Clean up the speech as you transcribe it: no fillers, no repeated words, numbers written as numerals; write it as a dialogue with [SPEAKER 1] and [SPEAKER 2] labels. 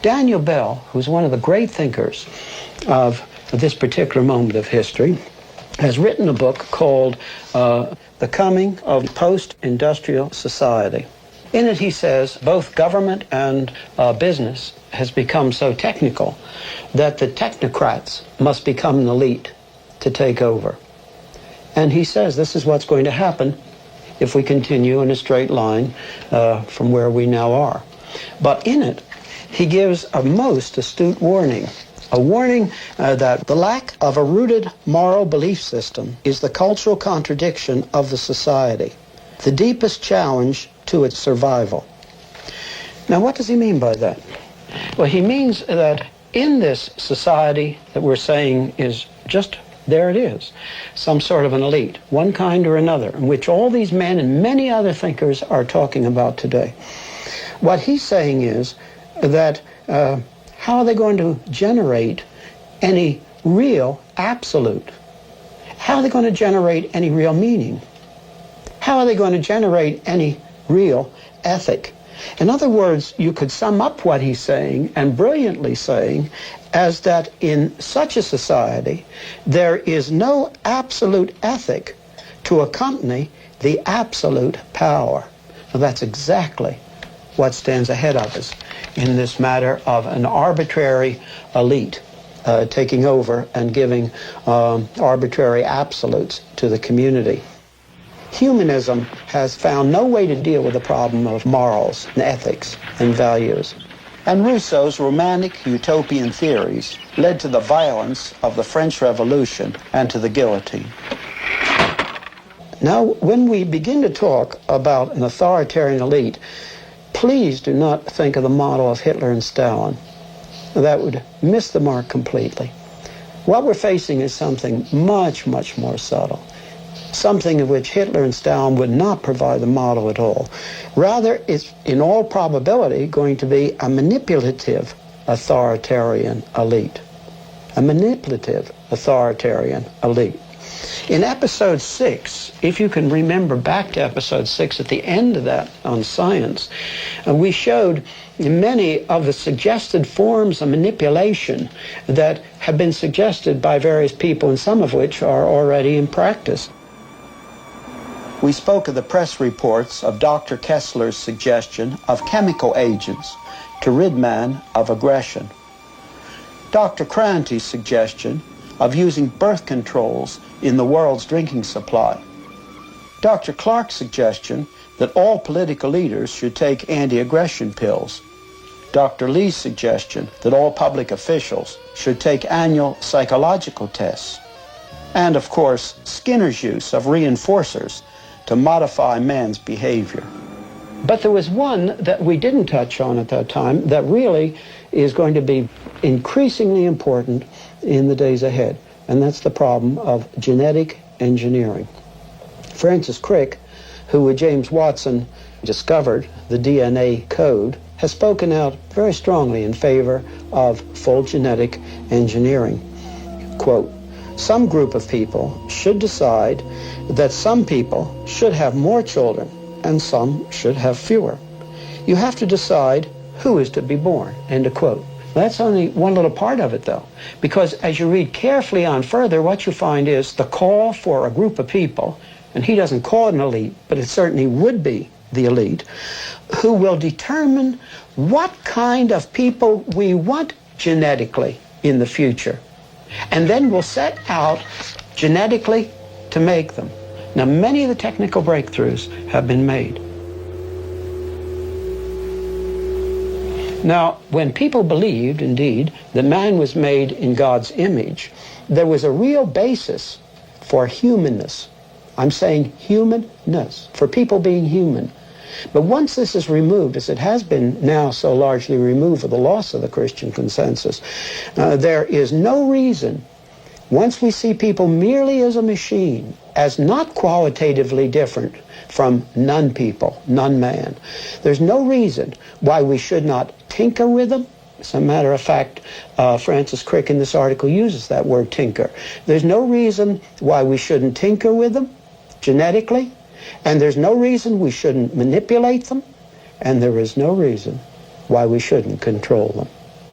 [SPEAKER 1] Daniel Bell, who's one of the great thinkers of this particular moment of history, has written a book called The Coming of Post-Industrial Society. In it, he says, both government and business has become so technical that the technocrats must become an elite to take over. And he says this is what's going to happen if we continue in a straight line from where we now are. But in it, he gives a most astute warning. A warning that the lack of a rooted moral belief system is the cultural contradiction of the society, the deepest challenge to its survival. Now, what does he mean by that? Well, he means that in this society that we're saying is just, there it is, some sort of an elite, one kind or another, in which all these men and many other thinkers are talking about today. What he's saying is that how are they going to generate any real absolute? How are they going to generate any real meaning? How are they going to generate any real ethic? In other words, you could sum up what he's saying, and brilliantly saying, as that in such a society, there is no absolute ethic to accompany the absolute power. Now, that's exactly what stands ahead of us in this matter of an arbitrary elite taking over and giving arbitrary absolutes to the community. Humanism has found no way to deal with the problem of morals and ethics and values. And Rousseau's romantic utopian theories led to the violence of the French Revolution and to the guillotine. Now, when we begin to talk about an authoritarian elite, please do not think of the model of Hitler and Stalin. That would miss the mark completely. What we're facing is something much, much more subtle. Something of which Hitler and Stalin would not provide the model at all. Rather, it's in all probability going to be a manipulative authoritarian elite. A manipulative authoritarian elite. In episode 6, if you can remember back to episode 6, at the end of that on science, we showed many of the suggested forms of manipulation that have been suggested by various people, and some of which are already in practice. We spoke of the press reports of Dr. Kessler's suggestion of chemical agents to rid man of aggression. Dr. Cranty's suggestion of using birth controls in the world's drinking supply. Dr. Clark's suggestion that all political leaders should take anti-aggression pills. Dr. Lee's suggestion that all public officials should take annual psychological tests. And, of course, Skinner's use of reinforcers to modify man's behavior. But there was one that we didn't touch on at that time that really is going to be increasingly important in the days ahead, and that's the problem of genetic engineering. Francis Crick, who with James Watson discovered the DNA code, has spoken out very strongly in favor of full genetic engineering. Quote, "Some group of people should decide that some people should have more children and some should have fewer. You have to decide who is to be born." End of quote. That's only one little part of it, though, because as you read carefully on further, what you find is the call for a group of people, and he doesn't call it an elite, but it certainly would be the elite, who will determine what kind of people we want genetically in the future, and then we'll set out genetically to make them. Now, many of the technical breakthroughs have been made. Now, when people believed, indeed, that man was made in God's image, there was a real basis for humanness. I'm saying humanness, for people being human. But once this is removed, as it has been now so largely removed with the loss of the Christian consensus, there is no reason, once we see people merely as a machine, as not qualitatively different from non-people, non-man, there's no reason why we should not tinker with them. As a matter of fact, Francis Crick in this article uses that word tinker. There's no reason why we shouldn't tinker with them genetically, and there's no reason we shouldn't manipulate them, and there is no reason why we shouldn't control them.